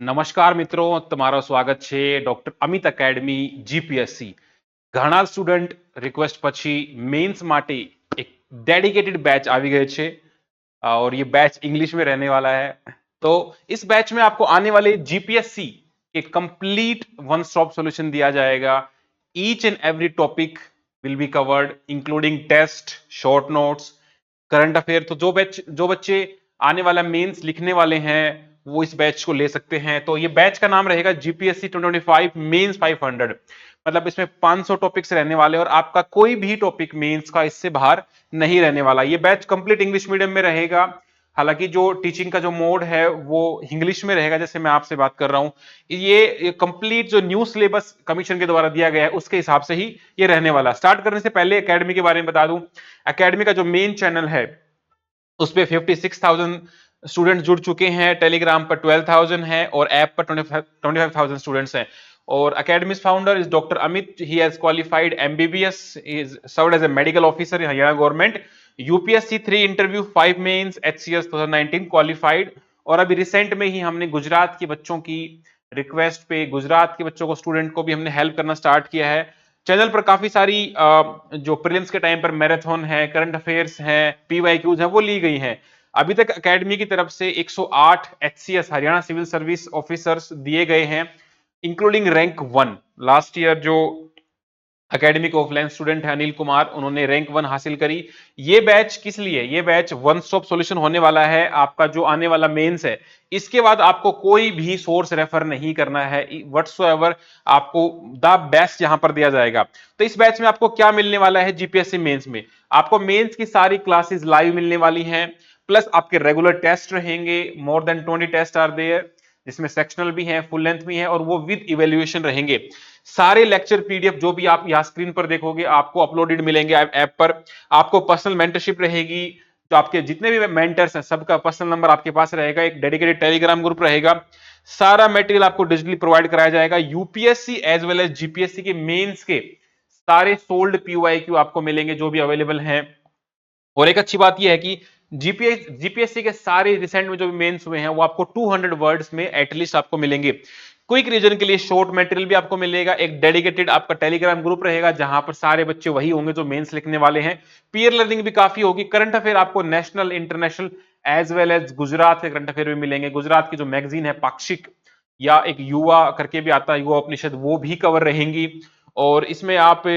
નમસ્કાર મિત્રો, તમારું સ્વાગત છે ડોક્ટર અમિત એકેડમી જીપીએસસી. ઘણા સ્ટુડન્ટ રિક્વેસ્ટ પછી मेंस માટે एक डेडिकेटेड बैच आ गए छे और ये बैच इंग्लिश में रहने वाला है. तो इस बैच में आपको आने वाले जीपीएससी के कंप्लीट वन स्टॉप सॉल्यूशन दिया जाएगा. Each and every topic will be covered including test, short notes, current affair. तो जो बच्चे आने वाला मेंस लिखने वाले हैं वो इस बैच को ले सकते हैं. तो ये बैच का नाम रहेगा जीपीएससी 2025 मेंस 500. मतलब इसमें 500 टॉपिक्स रहने वाले और आपका कोई भी टॉपिक मेंस का इससे बाहर नहीं रहने वाला. ये बैच कंप्लीट इंग्लिश मीडियम में रहेगा. हालांकि जो टीचिंग का जो मोड है वो इंग्लिश में रहेगा, जैसे मैं आपसे बात कर रहा हूं. ये कंप्लीट जो न्यू सिलेबस कमीशन के द्वारा दिया गया है उसके हिसाब से ही ये रहने वाला. स्टार्ट करने से पहले एकेडमी के बारे में बता दूं. एकेडमी का जो मेन चैनल है उस पे 56,000 स्टूडेंट जुड़ चुके हैं, टेलीग्राम पर 12,000 है और ऐप पर 25,000 स्टूडेंट्स हैं. और academy founder is doctor Amit. He has qualified MBBS, is served as a medical officer in Haryana government. UPSC 3 interview, 5 mains, HCS 2019 qualified. और अभी रिसेंट में ही हमने गुजरात के बच्चों की रिक्वेस्ट पे गुजरात के बच्चों को, स्टूडेंट को भी हमने हेल्प करना स्टार्ट किया है. चैनल पर काफी सारी जो प्रीलिम्स के टाइम पर मैराथन है, करंट अफेयर्स है, पीवाईक्यूज है, वो ली गई हैं. अभी तक एकेडमी की तरफ से 108 HCS Haryana civil service officers दिए गए हैं, इंक्लूडिंग रैंक 1. लास्ट ईयर जो एकेडमी के ऑफलाइन स्टूडेंट है अनिल कुमार, उन्होंने रैंक 1 हासिल करी. ये बैच किस लिए? ये बैच वन स्टॉप सॉल्यूशन होने वाला है आपका जो आने वाला मेंस है. इसके बाद आपको कोई भी सोर्स रेफर नहीं करना है व्हाटसोएवर. आपको द बेस्ट यहां पर दिया जाएगा. तो इस बैच में आपको क्या मिलने वाला है? जीपीएससी मेंस में आपको मेंस की सारी क्लासेस लाइव मिलने वाली हैं, प्लस आपके रेगुलर टेस्ट रहेंगे. More than 20 test are there, जिसमें सेक्शनल भी है, फुल लेंथ भी है और वो विद इवेल्युएशन रहेंगे. सारे लेक्चर पीडीएफ जो भी आप यहां स्क्रीन पर देखोगे आपको अपलोडेड मिलेंगे ऐप पर. आपको पर्सनल मेंटरशिप रहेगी. तो आपके जितने भी मेंटर्स हैं सबका पर्सनल नंबर आपके पास रहेगा. एक डेडिकेटेड टेलीग्राम ग्रुप रहेगा. सारा मटेरियल आपको डिजिटली प्रोवाइड कराया जाएगा. UPSC as well as GPSC के मेंस के सारे सोल्ड पीवाईक्यू आपको मिलेंगे जो भी अवेलेबल हैं. और एक अच्छी बात यह है कि जीपीएससी के सारे रिसेंट में जो भी मेंस हुए हैं वो आपको 200 वर्ड्स में एटलीस्ट आपको मिलेंगे. क्विक रीजन के लिए शॉर्ट मटेरियल भी आपको मिलेगा. एक डेडिकेटेड आपका टेलीग्राम ग्रुप रहेगा जहां पर सारे बच्चे वही होंगे जो मेंस लिखने वाले हैं. पीयर लर्निंग भी काफी होगी. करंट अफेयर आपको national, international as well as Gujarat के करंट अफेयर भी मिलेंगे. गुजरात की जो मैगजीन है पाक्षिक या एक युवा करके भी आता है, युवा उपनिषद, वो भी कवर रहेंगी. और इसमें आप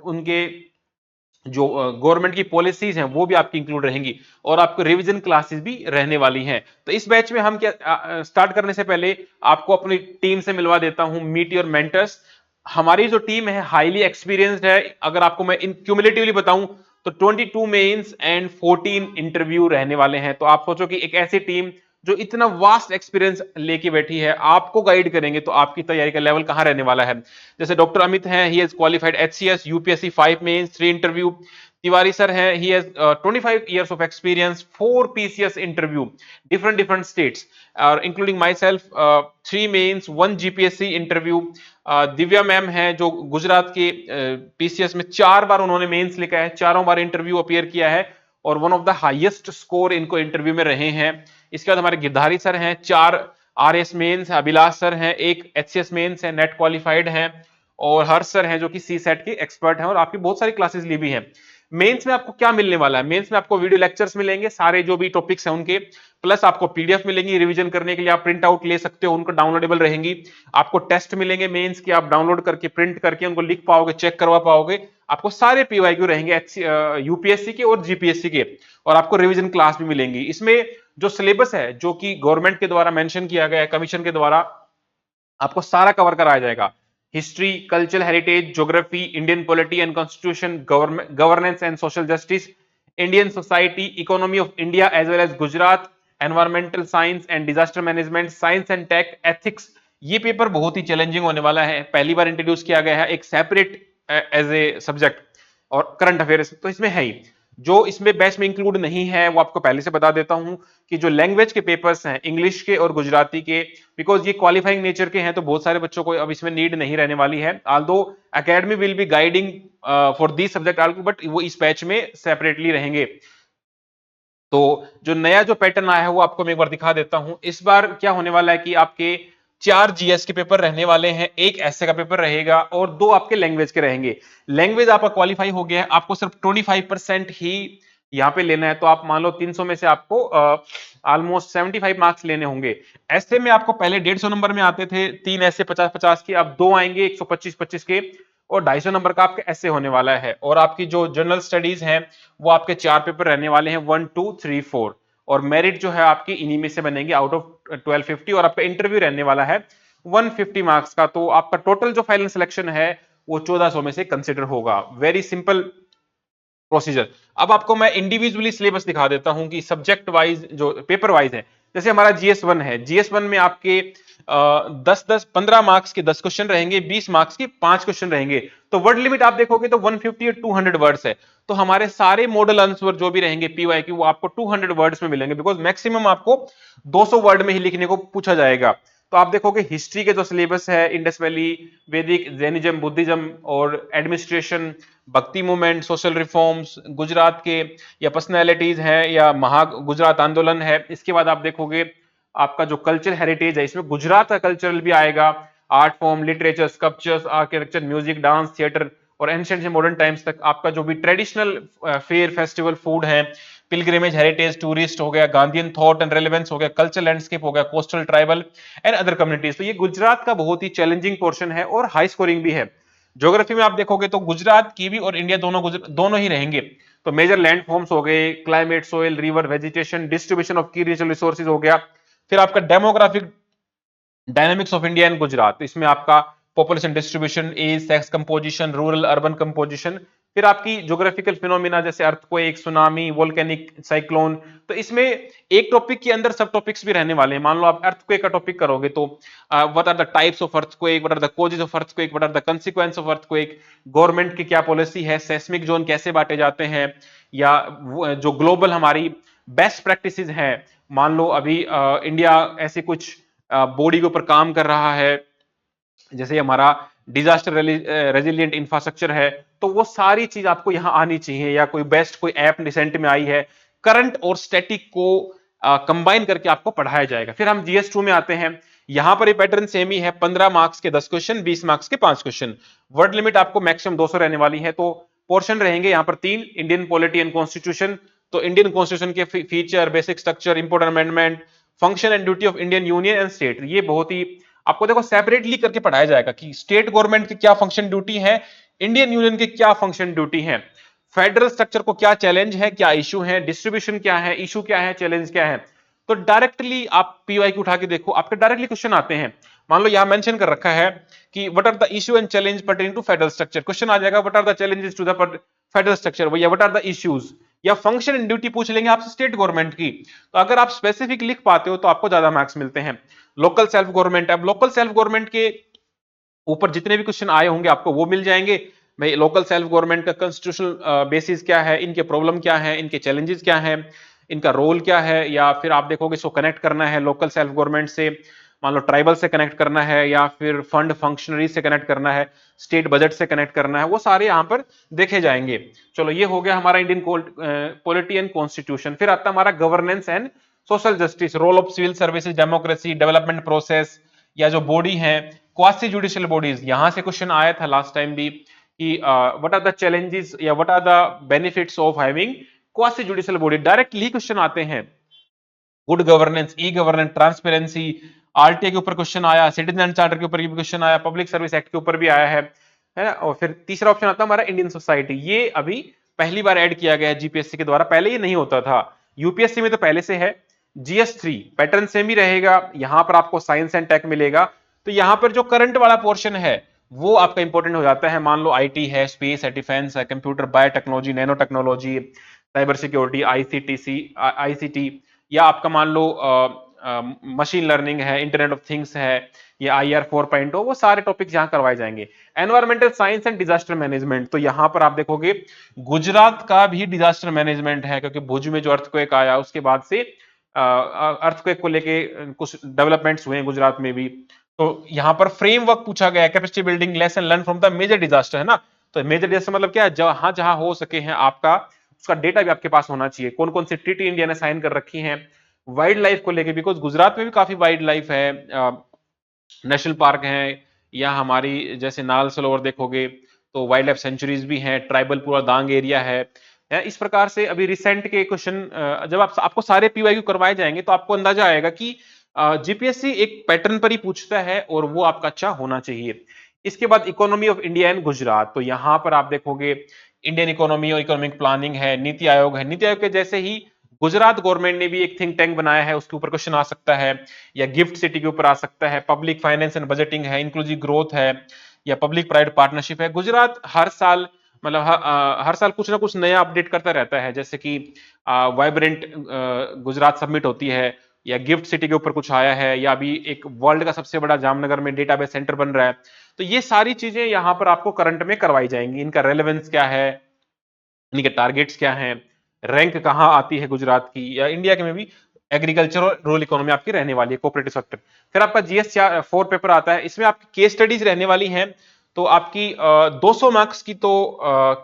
उनके जो गवर्नमेंट की पॉलिसीज हैं वो भी आपकी इंक्लूड रहेंगी और आपको रिवीजन क्लासेस भी रहने वाली हैं. तो इस बैच में हम क्या स्टार्ट करने से पहले आपको अपनी टीम से मिलवा देता हूं. Meet your mentors. हमारी जो टीम है हाईली एक्सपीरियंस्ड है. अगर आपको मैं इन क्यूमुलेटिवली बताऊं तो 22 मेंस एंड 14 इंटरव्यू रहने वाले हैं. तो आप सोचो कि एक ऐसी टीम जो इतना वास्ट एक्सपीरियंस लेके बैठी है आपको गाइड करेंगे तो आपकी तैयारी का लेवल कहां रहने वाला है. जैसे डॉक्टर अमित हैं, he has qualified HCS, UPSC 5 mains, 3 interview. Tiwari sir हैं, he has 25 years of experience, 4 PCS interview, different states, including myself, 3 mains, 1 GPSC interview. Divya ma'am है जो गुजरात के पीसीएस में 4 बार उन्होंने मेंस लिखा है, चारों बार इंटरव्यू अपीयर किया है और one of the highest score इनको इंटरव्यू में रहे हैं. इसके बाद हमारे गिरधारी सर हैं, 4 आरएस मेंस. अभिलाष सर हैं, 1 एचसीएस मेंस है, नेट क्वालिफाइड हैं. और हर्ष सर हैं जो कि सी सेट के एक्सपर्ट हैं और आपकी बहुत सारी क्लासेस ली भी हैं. मेंस में आपको क्या मिलने वाला है? मेंस में आपको वीडियो लेक्चर्स मिलेंगे सारे जो भी टॉपिक्स हैं उनके, प्लस आपको पीडीएफ मिलेंगी रिवीजन करने के लिए. आप प्रिंट आउट ले सकते हो, उनको डाउनलोडेबल रहेंगी. आपको टेस्ट मिलेंगे मेंस के, आप डाउनलोड करके प्रिंट करके उनको लिख पाओगे, चेक करवा पाओगे. आपको सारे पीवाईक्यू रहेंगे यूपीएससी के और जीपीएससी के. और आपको रिवीजन क्लास भी मिलेंगी. इसमें जो सिलेबस है जो कि गवर्नमेंट के द्वारा मेंशन किया गया है, कमीशन के द्वारा, आपको सारा कवर कराया जाएगा. History, cultural heritage, geography, Indian polity and constitution, governance and social justice, Indian society, economy of India as well as Gujarat, environmental science and disaster management, science and tech, ethics. ये paper बहुत ही challenging होने वाला है. पहली बार introduce किया गया है एक सेपरेट एज ए सब्जेक्ट. और करंट अफेयर्स तो इसमें है ही. जो इसमें बैच में इंक्लूड नहीं है वो आपको पहले से बता देता हूं कि जो लैंग्वेज के पेपर्स हैं इंग्लिश के और गुजराती के, बिकॉज ये क्वालिफाइंग नेचर के हैं तो बहुत सारे बच्चों को अब इसमें नीड नहीं रहने वाली है. Aldous academy will be guiding for this subject also, but वो इस बैच में सेपरेटली रहेंगे. तो जो नया जो पैटर्न आया है वो आपको मैं एक बार दिखा देता हूं. इस बार क्या होने वाला है कि आपके 4 जीएस के पेपर रहने वाले हैं, एक ऐसे का पेपर रहेगा और 2 आपके लैंग्वेज के रहेंगे। लैंग्वेज आपका क्वालिफाई हो गया है, आपको सिर्फ 25% ही यहाँ पे लेना है, तो आप मान लो 300 में से आपको ऑलमोस्ट 75 मार्क्स लेने होंगे। ऐसे में आपको पहले 150 नंबर में आते थे, 3 ऐसे 50-50 के, अब 2 आएंगे 125-25 के और 250 नंबर का आपका ऐसे होने वाला है। और आपकी जो जनरल स्टडीज है वो आपके 4 पेपर रहने वाले हैं, 1 2 3 4, और मेरिट जो है आपकी इन्हीं में से बनेगी आउट ऑफ 1250, और आपका इंटरव्यू रहने वाला है 150 मार्क्स का। तो आपका टोटल जो फाइनल सिलेक्शन है वो 1400 में से कंसिडर होगा। Very simple procedure. अब आपको मैं इंडिविजुअली सिलेबस दिखा देता हूं कि सब्जेक्ट वाइज जो पेपर वाइज है। जैसे हमारा जीएस1 है, जीएस1 में आपके 15 मार्क्स के 10 क्वेश्चन रहेंगे, 20 मार्क्स के 5 क्वेश्चन रहेंगे। तो वर्ड लिमिट आप देखोगे तो 150 और 200 वर्ड्स है। तो हमारे सारे मॉडल आंसर जो भी रहेंगे पीवाईक्यू वो आपको 200 वर्ड्स में मिलेंगे, बिकॉज मैक्सिमम आपको 200 वर्ड में ही लिखने को पूछा जाएगा। तो आप देखोगे हिस्ट्री के जो सिलेबस है, इंडस वैली, वैदिक, जैनिज्म, बुद्धिज्म और एडमिनिस्ट्रेशन, भक्ति मूवमेंट, सोशल रिफॉर्म्स, गुजरात के या पर्सनैलिटीज है या महा गुजरात आंदोलन है। इसके बाद आप देखोगे आपका जो कल्चर हेरिटेज है, इसमें गुजरात का कल्चरल भी आएगा, art form, literature, sculptures, architecture, music, dance, theatre और एंशिएंट से मॉडर्न टाइम्स तक आपका जो भी ट्रेडिशनल फेयर, फेस्टिवल, फूड है, पिलग्रिमेज, हेरिटेज, टूरिस्ट हो गया, गांधीयन थॉट एंड रेलेवेंस हो गया, कल्चर लैंडस्केप हो गया, coastal, tribal and other communities. तो ये गुजरात का बहुत ही चैलेंजिंग पोर्शन है और हाई स्कोरिंग भी है। ज्योग्राफी में आप देखोगे तो गुजरात की भी और इंडिया दोनों ही रहेंगे। तो मेजर लैंड फॉर्म्स हो गए, climate, soil, river, vegetation, distribution of की नेचुरल रिसोर्सेज हो गया। फिर आपका demographic dynamics of India and Gujarat, इसमें आपका population distribution, age, sex composition, rural urban composition. फिर आपकी ज्योग्राफिकल फिनोमिना जैसे अर्थक्वेक, सुनामी, वोल्केनिक, साइक्लोन। तो इसमें एक टॉपिक के अंदर सब टॉपिक्स भी रहने वाले हैं। मान लो आप अर्थक्वेक का टॉपिक करोगे तो what are the types of earthquake, what are the causes of earthquake, what are the consequence of earthquake, government की क्या पॉलिसी है, सेस्मिक जोन कैसे बांटे जाते हैं, या जो ग्लोबल हमारी बेस्ट प्रैक्टिसेस हैं। मान लो अभी इंडिया ऐसे कुछ बॉडी के ऊपर काम कर रहा है, जैसे हमारा डिजास्टर रेजिलिएंट इंफ्रास्ट्रक्चर है, तो वो सारी चीज आपको यहां आनी चाहिए। या कोई बेस्ट कोई ऐप रिसेंट में आई है, करंट और स्टैटिक को कंबाइन करके आपको पढ़ाया जाएगा। फिर हम जीएस2 में आते हैं। यहां पर ये पैटर्न सेम ही है, 15 मार्क्स के 10 क्वेश्चन, 20 मार्क्स के 5 क्वेश्चन। वर्ड लिमिट आपको मैक्सिमम 200 रहने वाली है। तो पोर्शन रहेंगे यहां पर 3, इंडियन पॉलिटी एंड कॉन्स्टिट्यूशन। तो इंडियन कॉन्स्टिट्यूशन के feature, basic structure, important amendment, function and duty of Indian union and state. ये बहुत ही आपको देखो सेपरेटली करके पढ़ाया जाएगा कि स्टेट गवर्नमेंट की क्या फंक्शन ड्यूटी है, इंडियन यूनियन की क्या फंक्शन ड्यूटी है, फेडरल स्ट्रक्चर को क्या चैलेंज है, क्या इशू है, डिस्ट्रीब्यूशन क्या है, इशू क्या है, चैलेंज क्या है। तो डायरेक्टली आप पीवाई की उठा के देखो, आपके डायरेक्टली क्वेश्चन आते हैं। मान लो यहां मेंशन कर रखा है कि what are the issue and challenge pertaining to federal structure, question आ जाएगा what are the challenges to the federal structure, या व्हाट आर द इश्यूज, या फंक्शन एंड ड्यूटी पूछ लेंगे आपसे स्टेट गवर्नमेंट की। तो अगर आप स्पेसिफिक लिख पाते हो तो आपको ज्यादा मार्क्स मिलते हैं। लोकल सेल्फ गवर्नमेंट, अब लोकल सेल्फ गवर्नमेंट के ऊपर जितने भी क्वेश्चन आए होंगे आपको वो मिल जाएंगे। भाई लोकल सेल्फ गवर्नमेंट का कॉन्स्टिट्यूशनल बेसिस क्या है, इनके प्रॉब्लम क्या है, इनके चैलेंजेस क्या है, इनका रोल क्या है। या फिर आप देखोगे इसको कनेक्ट करना है लोकल सेल्फ गवर्नमेंट से, मान लो ट्राइबल से कनेक्ट करना है, या फिर फंड फंक्शनरी से कनेक्ट करना है, स्टेट बजट से कनेक्ट करना है, वो सारे यहाँ पर देखे जाएंगे। चलो ये हो गया हमारा इंडियन पॉलिटी एंड कॉन्स्टिट्यूशन। फिर आता है हमारा governance and social justice, role of civil services, democracy, development process, या जो बॉडी है क्वासी जुडिशियल बॉडीज। यहां से क्वेश्चन आया था लास्ट टाइम भी कि व्हाट आर द चैलेंजेस या what are the benefits of having quasi judicial body. Directly question आते हैं। Good governance, e governance, transparency, RTA के ऊपर क्वेश्चन आया, सिटीजन चार्टर के ऊपर भी क्वेश्चन आया, पब्लिक सर्विस एक्ट के ऊपर भी आया है। और फिर तीसरा ऑप्शन आता है हमारा इंडियन सोसाइटी। ये अभी पहली बार ऐड किया गया है जीपीएससी के द्वारा, पहले ये नहीं होता था। यूपीएससी में तो पहले से है। जीएस3 पैटर्न सेम ही रहेगा, यहां पर आपको साइंस एंड टेक मिलेगा। तो यहां पर जो करंट वाला पोर्शन है वो आपका इंपॉर्टेंट हो जाता है। मान लो आईटी है, स्पेस है, डिफेंस है, computer, biotechnology, nano technology, cyber security, ICT, या आपका मान लो मशीन लर्निंग है, इंटरनेट ऑफ थिंग्स है, या IR 4.0, वो सारे टॉपिक्स यहाँ करवाए जाएंगे। Environmental science and disaster management, तो यहाँ पर आप देखोगे गुजरात का भी डिजास्टर मैनेजमेंट है, क्योंकि भुज में जो अर्थक्वेक आया उसके बाद से अर्थक्वेक को लेके कुछ डेवलपमेंट्स हुए हैं गुजरात में भी। तो यहाँ पर फ्रेमवर्क पूछा गया है, capacity building, lesson learn from the major disaster, है ना। तो मेजर डिजास्टर मतलब क्या है, जहां जहां हो सके हैं आपका उसका डेटा भी आपके पास होना चाहिए। कौन कौन सी ट्रीटी इंडिया ने साइन कर रखी है वाइल्ड लाइफ को लेके, बिकॉज गुजरात में भी काफी वाइल्ड लाइफ है। नेशनल पार्क हैं, या हमारी जैसे नाल सरोवर देखोगे तो वाइल्ड लाइफ सेंचुरीज भी हैं, ट्राइबल पूरा दांग एरिया है। इस प्रकार से अभी रिसेंट के क्वेश्चन जब आपको सारे पीवाईक्यू करवाए जाएंगे तो आपको अंदाजा आएगा कि जीपीएससी एक पैटर्न पर ही पूछता है और वो आपका अच्छा होना चाहिए। इसके बाद economy of India and Gujarat, तो यहाँ पर आप देखोगे इंडियन इकोनॉमी और इकोनॉमिक प्लानिंग है, नीति आयोग है। नीति आयोग के जैसे ही गुजरात गवर्नमेंट ने भी एक थिंक टैंक बनाया है, उसके ऊपर क्वेश्चन आ सकता है, या गिफ्ट सिटी के ऊपर आ सकता है। पब्लिक फाइनेंस एंड बजटिंग है, इंक्लूसिव ग्रोथ है, या पब्लिक प्राइवेट पार्टनरशिप है। गुजरात हर साल मतलब हर साल कुछ ना कुछ नया अपडेट करता रहता है, जैसे कि वाइब्रेंट गुजरात समिट होती है, या गिफ्ट सिटी के ऊपर कुछ आया है, या अभी एक वर्ल्ड का सबसे बड़ा जामनगर में डेटाबेस सेंटर बन रहा है। तो ये सारी चीजें यहाँ पर आपको करंट में करवाई जाएंगी। इनका रेलेवेंस क्या है, इनके टारगेट्स क्या हैं, रैंक कहाँ आती है गुजरात की, या इंडिया के में भी एग्रीकल्चर और रूरल इकोनॉमी आपकी रहने वाली है, कोऑपरेटिव सेक्टर। फिर आपका जीएस 4 पेपर आता है, इसमें आपकी केस स्टडीज रहने वाली हैं। तो आपकी 200 मार्क्स की तो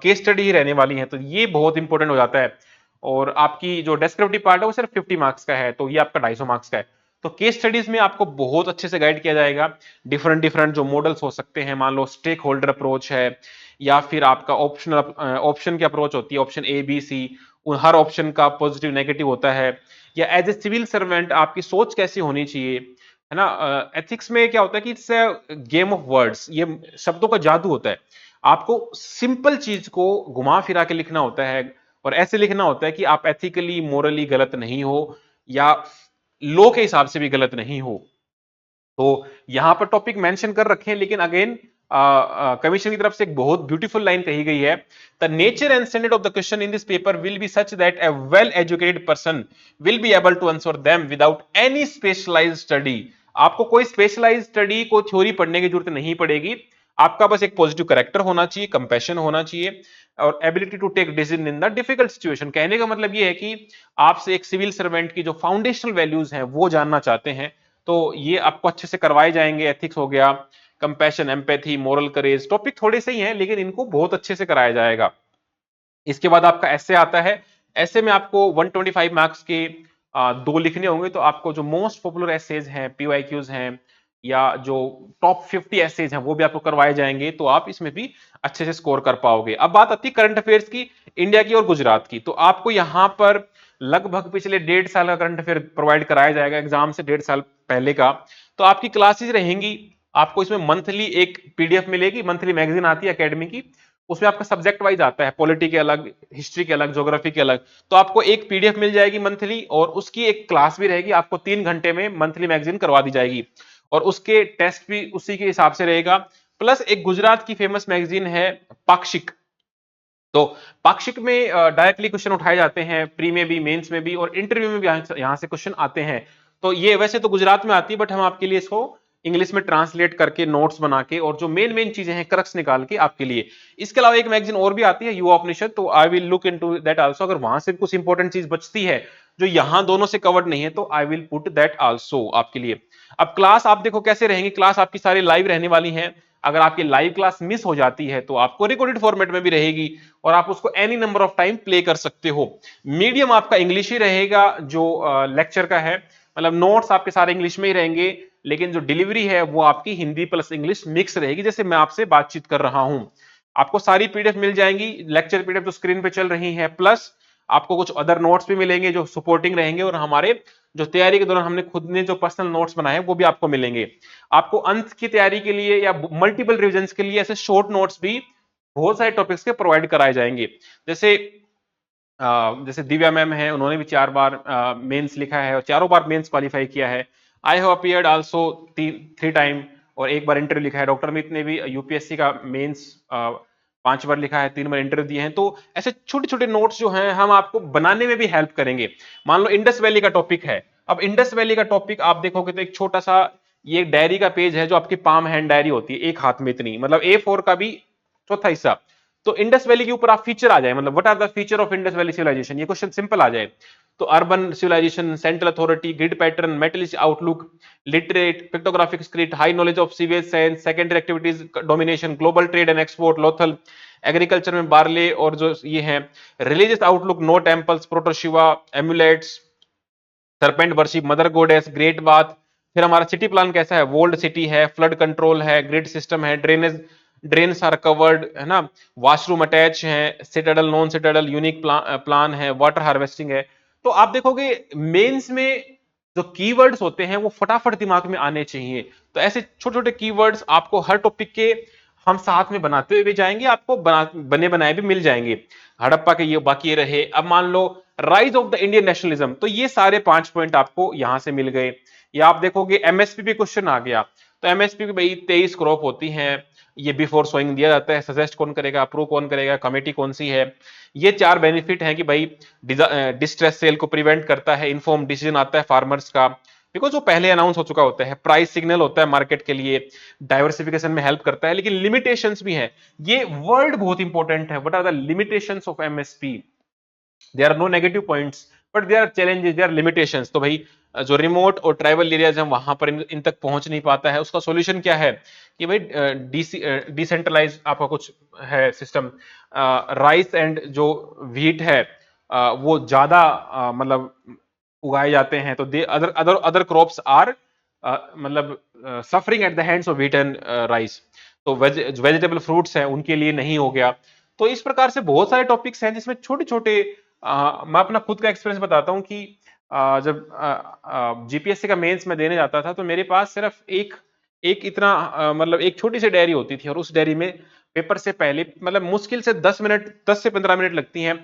केस स्टडी ही रहने वाली है, तो ये बहुत इंपॉर्टेंट हो जाता है। और आपकी जो डेस्क्रिप्टिव पार्ट है वो सिर्फ 50 मार्क्स का है, तो ये आपका 250 मार्क्स का है। तो केस स्टडीज में आपको बहुत अच्छे से गाइड किया जाएगा। डिफरेंट डिफरेंट जो मॉडल्स हो सकते हैं, मान लो स्टेक होल्डर अप्रोच है, या फिर आपका ऑप्शन की अप्रोच होती है, ऑप्शन ए बी सी, उन हर ऑप्शन का पॉजिटिव नेगेटिव होता है। या एज ए सिविल सर्वेंट आपकी सोच कैसी होनी चाहिए, है ना। एथिक्स में क्या होता है कि इट्स गेम ऑफ वर्ड्स, ये शब्दों का जादू होता है। आपको सिंपल चीज को घुमा फिरा के लिखना होता है, और ऐसे लिखना होता है कि आप एथिकली मोरली गलत नहीं हो, या लो के हिसाब से भी गलत नहीं हो। तो यहां पर टॉपिक मेंशन कर रखे हैं, लेकिन अगेन कमीशन की तरफ से एक बहुत ब्यूटीफुल लाइन कही गई है, the nature and standard of the question in this paper will be such that a well educated person will be able to answer them without any specialised study. आपको कोई स्पेशलाइज्ड स्टडी को theory पढ़ने की जरूरत नहीं पड़ेगी। आपका बस एक पॉजिटिव करेक्टर होना चाहिए, कंपैशन होना चाहिए, और ability to take decision in the difficult situation. कहने का मतलब ये है कि आपसे एक सिविल सर्वेंट की जो फाउंडेशनल वैल्यूज हैं वो जानना चाहते हैं, तो ये आपको अच्छे से करवाए जाएंगे। एथिक्स हो गया, कंपैशन, एम्पैथी, मोरल करेज, टॉपिक थोड़े से ही हैं लेकिन इनको बहुत अच्छे से कराया जाएगा। इसके बाद आपका ऐसे आता है। ऐसे में आपको 125 मार्क्स के दो लिखने होंगे, तो आपको जो मोस्ट पॉपुलर एसेज हैं, पीवाईक्यूज हैं, या जो टॉप 50 एसेज हैं वो भी आपको करवाए जाएंगे, तो आप इसमें भी अच्छे से स्कोर कर पाओगे। अब बात आती है करंट अफेयर्स की, इंडिया की और गुजरात की। तो आपको यहां पर लगभग पिछले 1.5 साल का करंट अफेयर प्रोवाइड कराया जाएगा, एग्जाम से 1.5 साल पहले का। तो आपकी क्लासेज रहेंगी, आपको इसमें मंथली एक पीडीएफ मिलेगी, मंथली मैगजीन आती है एकेडमी की, उसमें आपका सब्जेक्ट वाइज आता है, पॉलिटी के अलग, हिस्ट्री के अलग, ज्योग्राफी के अलग। तो आपको एक पीडीएफ मिल जाएगी मंथली, और उसकी एक क्लास भी रहेगी। आपको 3 घंटे में मंथली मैगजीन करवा दी जाएगी, और उसके टेस्ट भी उसी के हिसाब से रहेगा। प्लस एक गुजरात की फेमस मैगजीन है पाक्षिक, तो पाक्षिक में डायरेक्टली क्वेश्चन उठाए जाते हैं, प्री में भी, मेंस में भी, और इंटरव्यू में भी यहाँ से क्वेश्चन आते हैं। तो ये वैसे तो गुजरात में आती है, बट हम आपके लिए इसको इंग्लिश में ट्रांसलेट करके नोट्स बना के, और जो मेन मेन चीजें हैं क्रक्स निकाल के आपके लिए। इसके अलावा एक मैगजीन और भी आती है, युवा उपनिषद, तो I will look into that also. अगर वहां से कुछ इंपॉर्टेंट चीज बचती है जो यहाँ दोनों से कवर्ड नहीं है, तो I will put that also आपके लिए। अब क्लास आप देखो कैसे रहेंगी, क्लास आपकी सारी लाइव रहने वाली है। अगर आपकी लाइव क्लास मिस हो जाती है तो आपको रिकॉर्डेड फॉर्मेट में भी रहेगी, और आप उसको any number of time play कर सकते हो। मीडियम आपका इंग्लिश ही रहेगा जो लेक्चर का है, मतलब नोट्स आपके सारे इंग्लिश में ही रहेंगे, लेकिन जो डिलीवरी है वो आपकी हिंदी प्लस इंग्लिश मिक्स रहेगी, जैसे मैं आपसे बातचीत कर रहा हूं। आपको सारी पीडीएफ मिल जाएंगी, लेक्चर पीडीएफ तो स्क्रीन पे चल रही है, प्लस आपको कुछ अदर नोट्स भी मिलेंगे जो सपोर्टिंग रहेंगे, और हमारे जो तैयारी के दौरान हमने खुद ने जो पर्सनल नोट्स बनाए वो भी आपको मिलेंगे। आपको अंत की तैयारी के लिए या मल्टीपल रिविजन के लिए ऐसे शॉर्ट नोट्स भी बहुत सारे टॉपिक्स के प्रोवाइड कराए जाएंगे। जैसे जैसे दिव्या मैम है, उन्होंने भी 4 बार मेंस लिखा है और चारों बार मेंस क्वालिफाई किया है। I have appeared also 3 time, और एक बार इंटरव्यू लिखा है। डॉक्टर अमित ने भी यूपीएससी का मेंस 5 बार लिखा है, 3 बार इंटरव्यू दिए हैं। तो ऐसे छोटे छोटे नोट्स जो हैं हम आपको बनाने में भी हेल्प करेंगे। मान लो इंडस वैली का टॉपिक है, अब इंडस वैली का टॉपिक आप देखोगे तो एक छोटा सा ये डायरी का पेज है जो आपकी पाम हैंड डायरी होती है, एक हाथ में इतनी, मतलब A4 का भी चौथा हिस्सा। तो इंडस वैली के ऊपर आप फीचर आ जाए, मतलब what are the feature of Indus valley civilisation, ये क्वेश्चन सिंपल आ जाए। तो urban civilisation, central authority, grid pattern, मेटलिस्ट outlook, literate, pictographic script, high knowledge of sewage science, secondary activities domination, global trade and export, Lothal, agriculture में barley, और जो ये है religious outlook, no temples, प्रोटोशिवा, amulets, serpent worship, mother गोडेस, great bath, फिर हमारा city plan कैसा है, वोल्ड city है, फ्लड कंट्रोल है, ग्रिड सिस्टम है, ड्रेन्स आर कवर्ड है ना, वॉशरूम अटैच है, citadel non citadel unique plan है, वाटर हार्वेस्टिंग है। तो आप देखोगे मेंस में जो कीवर्ड्स होते हैं वो फटाफट दिमाग में आने चाहिए। तो ऐसे छोटे छोटे कीवर्ड्स आपको हर टॉपिक के हम साथ में बनाते हुए भी जाएंगे, आपको बने बनाए भी मिल जाएंगे। हड़प्पा के ये बाकी ये रहे। अब मान low rise of the Indian nationalism, तो ये सारे 5 पॉइंट आपको यहां से मिल गए। या आप देखोगे एमएसपी पे क्वेश्चन आ गया, तो एमएसपी की भाई 23 क्रॉप होती हैं, ये बिफोर सोइंग दिया जाता है, सजेस्ट कौन करेगा, अप्रूव कौन करेगा, कमेटी कौन सी है। ये 4 बेनिफिट है कि भाई डिस्ट्रेस सेल को प्रिवेंट करता है, इन्फॉर्म डिसीजन आता है फार्मर्स का, बिकॉज वो पहले अनाउंस हो चुका होता है, प्राइस सिग्नल होता है मार्केट के लिए, डाइवर्सिफिकेशन में हेल्प करता है। लेकिन लिमिटेशंस भी है, ये वर्ड बहुत इंपॉर्टेंट है, what are the limitations of MSP. There are no negative points but there are challenges, there are limitations. तो भाई जो रिमोट और ट्राइबल एरियाज हैं वहां पर इन तक पहुंच नहीं पाता है, उसका सॉल्यूशन क्या है कि भाई डिसेंट्रलाइज आपका कुछ है सिस्टम। राइस एंड जो व्हीट है वो ज्यादा मतलब उगाए जाते हैं, तो they other other other crops are मतलब suffering at the hands of wheat and rice. तो वेजिटेबल फ्रूट्स हैं उनके लिए नहीं हो गया। तो इस प्रकार से बहुत सारे टॉपिक्स हैं जिसमें छोटे छोटे मैं अपना खुद का एक्सपीरियंस बताता हूँ कि जब जीपीएससी का मेंस में देने जाता था तो मेरे पास सिर्फ एक एक इतना मतलब एक छोटी सी डायरी होती थी, और उस डायरी में पेपर से पहले मतलब मुश्किल से 10 मिनट, 10 से 15 मिनट लगती हैं,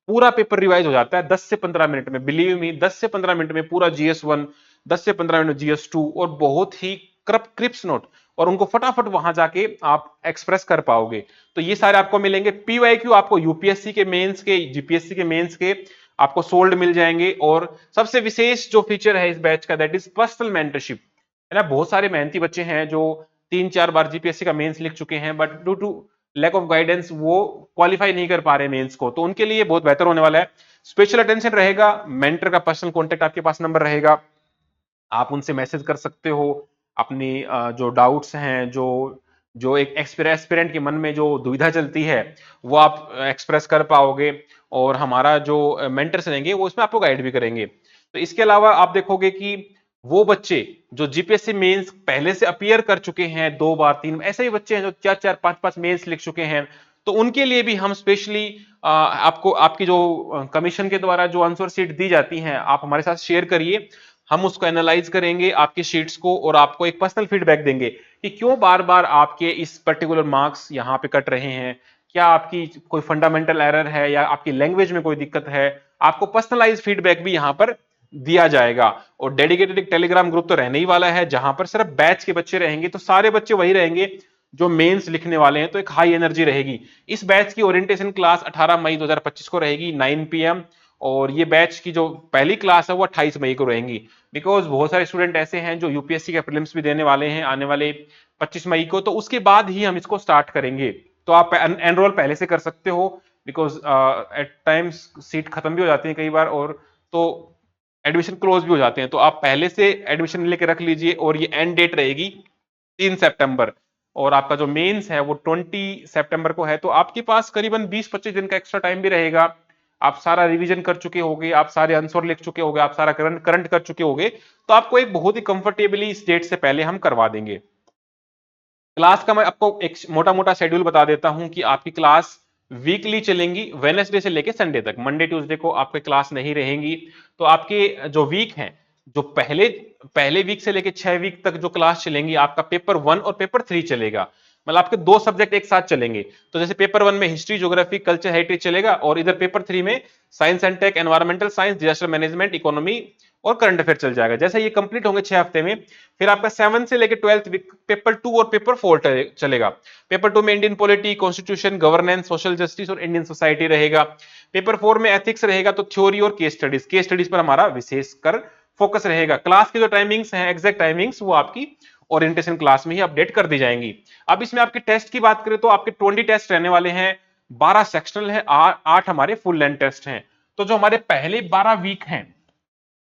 पूरा पेपर रिवाइज हो जाता है 10 से 15 मिनट में। बिलीव मी, 10 से 15 मिनट में पूरा जीएस 1, 10 से 15 मिनट जीएस 2, और बहुत ही क्रिप्स नोट, और उनको फटाफट वहां जाके आप एक्सप्रेस कर पाओगे। तो ये सारे आपको मिलेंगे। पीवाईक्यू आपको यूपीएससी के मेंस के, जीपीएससी के मेंस के आपको सोल्ड मिल जाएंगे। और सबसे विशेष जो फीचर है इस बैच का, दैट इज पर्सनल मेंटरशिप, है ना। बहुत सारे मेहनती बच्चे हैं जो 3-4 बार जीपीएससी का मेंस लिख चुके हैं, but due to lack of guidance वो क्वालिफाई नहीं कर पा रहे मेंस को, तो उनके लिए बहुत बेहतर होने वाला है। स्पेशल अटेंशन रहेगा, मेंटर का पर्सनल कॉन्टेक्ट आपके पास नंबर रहेगा, आप उनसे मैसेज कर सकते हो। अपनी जो डाउट्स हैं, जो जो एक एस्पिरेंट के मन में जो दुविधा चलती है वो आप एक्सप्रेस कर पाओगे, और हमारा जो मेंटर्स रहेंगे वो इसमें आपको गाइड भी करेंगे। तो इसके अलावा आप देखोगे कि वो बच्चे जो जीपीएससी मेंस पहले से अपीयर कर चुके हैं 2 बार 3 बार, ऐसे ही बच्चे हैं जो 4-4 5-5 मेंस लिख चुके हैं, तो उनके लिए भी हम स्पेशली आपको आपकी जो कमीशन के द्वारा जो आंसर शीट दी जाती हैं आप हमारे साथ शेयर करिए। हम उसको एनालाइज करेंगे आपकी शीट्स को, और आपको एक पर्सनल फीडबैक देंगे कि क्यों बार बार आपके इस पर्टिकुलर मार्क्स यहाँ पे कट रहे हैं, क्या आपकी कोई फंडामेंटल एरर है या आपकी लैंग्वेज में कोई दिक्कत है। आपको पर्सनलाइज फीडबैक भी यहाँ पर दिया जाएगा। और डेडिकेटेड एक टेलीग्राम ग्रुप तो रहने ही वाला है जहां पर सिर्फ बैच के बच्चे रहेंगे, तो सारे बच्चे वही रहेंगे जो मेंस लिखने वाले हैं, तो एक हाई एनर्जी रहेगी। इस बैच की ओरिएंटेशन क्लास 18 मई 2025 को रहेगी 9 PM, और ये बैच की जो पहली क्लास है वो 28 मई को रहेंगी। बिकॉज बहुत सारे स्टूडेंट ऐसे हैं जो यूपीएससी के प्रीलिम्स भी देने वाले हैं आने वाले 25 मई को, तो उसके बाद ही हम इसको स्टार्ट करेंगे। तो आप एनरोल पहले से कर सकते हो, बिकॉज एट टाइम्स सीट खत्म भी हो जाती है कई बार, और तो एडमिशन क्लोज भी हो जाते हैं, तो आप पहले से एडमिशन लेके रख लीजिए। और ये एंड डेट रहेगी 3 सितंबर, और आपका जो मेंस है वो 20 सितंबर को है, तो आपके पास करीबन 20-25 दिन का एक्स्ट्रा टाइम भी रहेगा। आप सारा रिवीजन कर चुके होगे, आप सारे आंसर लिख चुके होगे, आप सारा करंट कर चुके होगे, तो आपको एक बहुत ही कंफर्टेबली इस डेट से पहले हम करवा देंगे। क्लास का मैं आपको एक मोटा मोटा शेड्यूल बता देता हूं कि आपकी क्लास वीकली चलेंगी, वेडनेसडे से लेके संडे तक। मंडे ट्यूसडे को आपकी क्लास नहीं रहेंगी। तो आपके जो वीक हैं, जो पहले पहले वीक से लेके 6 वीक तक जो क्लास चलेंगी, आपका पेपर 1 और पेपर 3 चलेगा, मतलब आपके 2 सब्जेक्ट एक साथ चलेंगे। तो जैसे पेपर 1 में हिस्ट्री, ज्योग्राफी, कल्चर, हेरिटेज चलेगा, और इधर पेपर 3 में science and tech, environmental science, disaster management, economy और करंट अफेयर चल जाएगा। जैसे ये कंप्लीट होंगे 6 हफ्ते में, फिर आपका 7 से लेकर 12th वीक पेपर 2 और पेपर 4 चलेगा। पेपर 2 में Indian polity, constitution, governance, social justice और इंडियन सोसाइटी रहेगा। पेपर 4 में एथिक्स रहेगा, तो थ्योरी और केस स्टडीज पर हमारा विशेष कर फोकस रहेगा। क्लास की जो टाइमिंग्स हैं, एग्जैक्ट टाइमिंग्स, वो आपकी ओरिएंटेशन क्लास में ही अपडेट कर दी जाएंगी। अब इसमें आपके टेस्ट की बात करें तो आपके 20 टेस्ट रहने वाले हैं, 12 सेक्शनल है, 8 हमारे फुल लेंथ टेस्ट हैं। तो जो हमारे पहले 12 वीक हैं,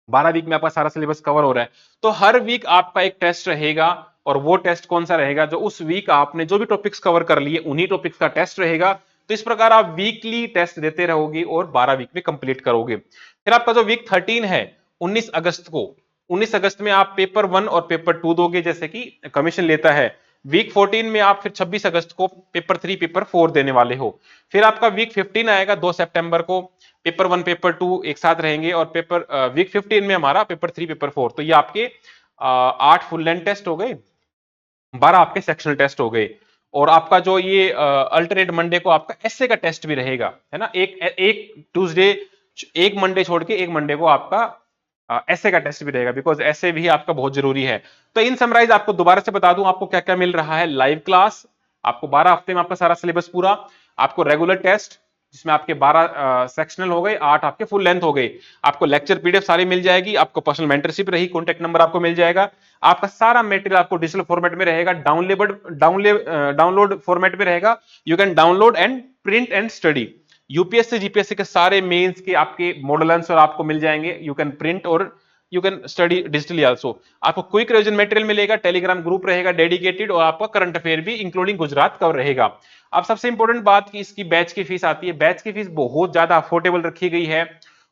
12 वीक में आपका सारा सिलेबस कवर हो रहा है, तो हर वीक आपका एक टेस्ट रहेगा। और वो टेस्ट कौन सा रहेगा, जो उस वीक आपने जो भी टॉपिक्स कवर कर लिए उन्हीं टॉपिक्स का टेस्ट रहेगा। तो इस प्रकार आप वीकली टेस्ट देते रहोगे और 12 वीक में कंप्लीट करोगे। फिर आपका जो वीक 13 है 19 अगस्त को, 19 अगस्त में आप पेपर 1 और पेपर 2 दोगे, जैसे कि कमीशन लेता है। वीक 14 में आप फिर 26 अगस्त को पेपर 3 पेपर 4 देने वाले हो। फिर आपका वीक 15 आएगा 2 सितंबर को, पेपर 1 पेपर 2 एक साथ रहेंगे, और पेपर वीक 15 में हमारा पेपर 3 पेपर 4। तो ये आपके 8 फुल लेंथ टेस्ट हो गए, 12 आपके सेक्शनल टेस्ट हो गए, और आपका जो ये अल्टरनेट मंडे को आपका एसए का टेस्ट भी रहेगा, है ना। एक एक ट्यूसडे, एक मंडे छोड़ के एक मंडे को आपका एसए का टेस्ट भी रहेगा, बिकॉज एसए भी आपका बहुत जरूरी है। तो इन समराइज आपको दोबारा से बता दूं आपको क्या क्या मिल रहा है। लाइव क्लास आपको 12 हफ्ते में आपका सारा सिलेबस पूरा, आपको रेगुलर टेस्ट जिसमें आपके 12 सेक्शनल हो गए, 8 आपके फुल लेंथ हो गए, आपको लेक्चर पीडीएफ सारी मिल जाएगी, आपको पर्सनल मेंटरशिप रही, कॉन्टेक्ट नंबर आपको मिल जाएगा, आपका सारा मटेरियल आपको डिजिटल फॉर्मेट में रहेगा, डाउनलोड फॉर्मेट में रहेगा। You can download and print and study. UPSC GPSC के सारे मेंस के आपके मॉडल आंसर आपको मिल जाएंगे, यू कैन प्रिंट और you can study digitally also. आपको क्विक रिवीजन मटेरियल मिलेगा, टेलीग्राम ग्रुप रहेगा डेडिकेटेड, और आपका करंट अफेयर भी इंक्लूडिंग गुजरात कवर रहेगा। अब सबसे इंपॉर्टेंट बात कि इसकी बैच की फीस आती है। बैच की फीस बहुत ज्यादा अफोर्डेबल रखी गई है,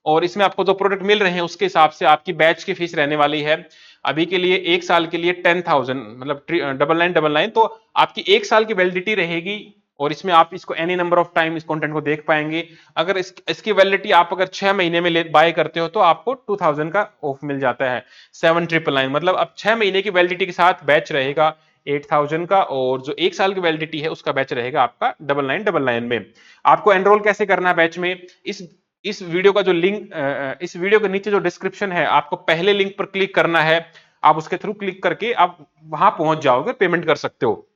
और इसमें आपको जो प्रोडक्ट मिल रहे हैं उसके हिसाब से आपकी बैच की फीस रहने वाली है अभी के लिए एक साल के लिए 10,000, मतलब 9999। तो आपकी एक साल की वैलिडिटी रहेगी, और इसमें आप इसको एनी नंबर ऑफ टाइम इस कंटेंट को देख पाएंगे। अगर इसकी वैलिडिटी आप अगर 6 महीने में बाय करते हो तो आपको 2000 का ऑफ मिल जाता है, 7999। मतलब अब 6 महीने की वैलिडिटी के साथ बैच रहेगा 8000 का, और जो एक साल की वैलिडिटी है उसका बैच रहेगा आपका 9999 में। आपको एनरोल कैसे करना है बैच में? इस वीडियो का जो लिंक, इस वीडियो के नीचे जो डिस्क्रिप्शन है, आपको पहले लिंक पर क्लिक करना है। आप उसके थ्रू क्लिक करके आप वहां पहुंच जाओगे, पेमेंट कर सकते हो।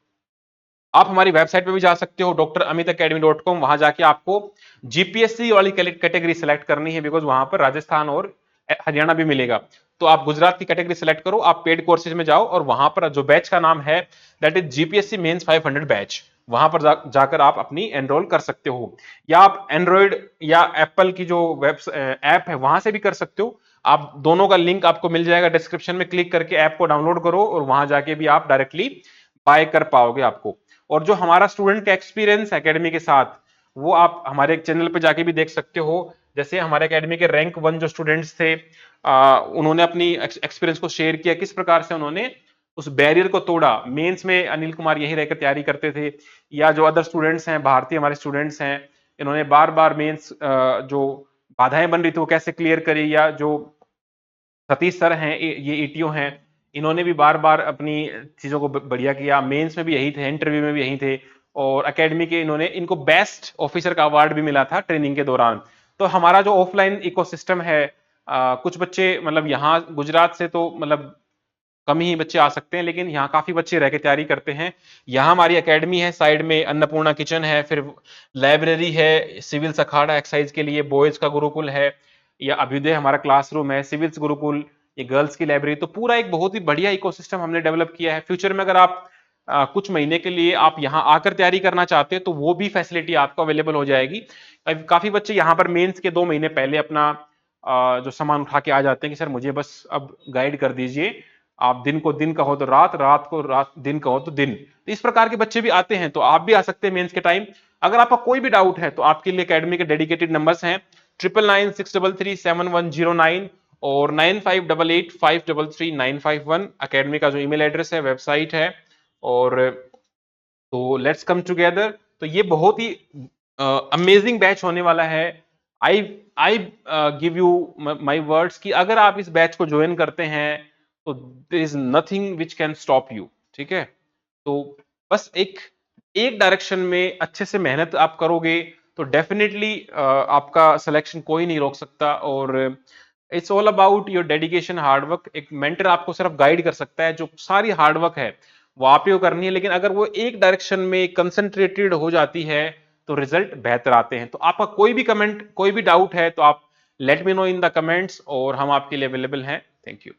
आप हमारी वेबसाइट पे भी जा सकते हो dramitakademy.com। वहां जाके आपको जीपीएससी वाली कैटेगरी सेलेक्ट करनी है, बिकॉज वहां पर राजस्थान और हरियाणा भी मिलेगा। तो आप गुजरात की कैटेगरी सेलेक्ट करो, आप पेड कोर्सेज में जाओ, और वहां पर जो बैच का नाम है that is GPSC mains 500 batch, वहां पर जाकर आप अपनी एनरोल कर सकते हो। या आप एंड्रॉइड या एप्पल की जो वेब ऐप है वहां से भी कर सकते हो। आप दोनों का लिंक आपको मिल जाएगा डिस्क्रिप्शन में, क्लिक करके ऐप को डाउनलोड करो, और वहां जाके भी आप डायरेक्टली बाय कर पाओगे आपको। और जो हमारा स्टूडेंट का एक्सपीरियंस एकेडमी के साथ, वो आप हमारे चैनल पे जाके भी देख सकते हो। जैसे हमारे एकेडमी के रैंक 1 जो स्टूडेंट्स थे, उन्होंने अपनी एक्सपीरियंस को शेयर किया, किस प्रकार से उन्होंने उस बैरियर को तोड़ा। मेंस में अनिल कुमार यही रहकर तैयारी करते थे, या जो अदर स्टूडेंट्स हैं, भारतीय हमारे स्टूडेंट्स हैं, इन्होंने बार बार मेंस जो बाधाएं बन रही थी वो कैसे क्लियर करी। या जो सतीश सर हैं, ये ईटीओ हैं, इन्होंने भी बार बार अपनी चीजों को बढ़िया किया। मेंस में भी यही थे, इंटरव्यू में भी यही थे, और एकेडमी के इनको बेस्ट ऑफिसर का अवार्ड भी मिला था ट्रेनिंग के दौरान। तो हमारा जो ऑफलाइन इकोसिस्टम है, कुछ बच्चे मतलब यहाँ गुजरात से तो मतलब कम ही बच्चे आ सकते हैं, लेकिन यहाँ काफी बच्चे रह के तैयारी करते हैं। यहाँ हमारी एकेडमी है, साइड में अन्नपूर्णा किचन है, फिर लाइब्रेरी है, सिविल अखाड़ा एक्सरसाइज के लिए, बॉयज का गुरुकुल है, या अभ्युदय हमारा क्लासरूम है, सिविल्स गुरुकुल, ये गर्ल्स की लाइब्रेरी। तो पूरा एक बहुत ही बढ़िया इकोसिस्टम हमने डेवलप किया है। फ्यूचर में अगर आप कुछ महीने के लिए आप यहाँ आकर तैयारी करना चाहते हैं तो वो भी फैसिलिटी आपको अवेलेबल हो जाएगी। काफी बच्चे यहाँ पर मेंस के 2 महीने पहले अपना जो सामान उठा के आ जाते हैं कि सर मुझे बस अब गाइड कर दीजिए, आप दिन को दिन कहो तो रात, रात को रात, दिन कहो तो दिन। तो इस प्रकार के बच्चे भी आते हैं, तो आप भी आ सकते हैं मेंस के टाइम। अगर आपका कोई भी डाउट है तो आपके लिए एकेडमी के डेडिकेटेड नंबर्स हैं 9996337109 और 9588533951। एकेडमी का जो ईमेल एड्रेस है, वेबसाइट है। और तो लेट्स कम टुगेदर। तो ये बहुत ही अमेजिंग बैच होने वाला है। I I give you my words कि अगर आप इस बैच को ज्वाइन करते हैं तो there is nothing which can stop you. ठीक है, तो बस एक एक डायरेक्शन में अच्छे से मेहनत आप करोगे तो डेफिनेटली आपका सिलेक्शन कोई नहीं रोक सकता। और it's all about your dedication, hard work. एक मेंटर आपको सिर्फ गाइड कर सकता है, जो सारी हार्डवर्क है वो आप ही को करनी है। लेकिन अगर वो एक डायरेक्शन में कंसंट्रेटेड हो जाती है तो रिजल्ट बेहतर आते हैं। तो आपका कोई भी कमेंट, कोई भी डाउट है तो आप let me know in the comments, और हम आपके लिए अवेलेबल हैं। Thank you.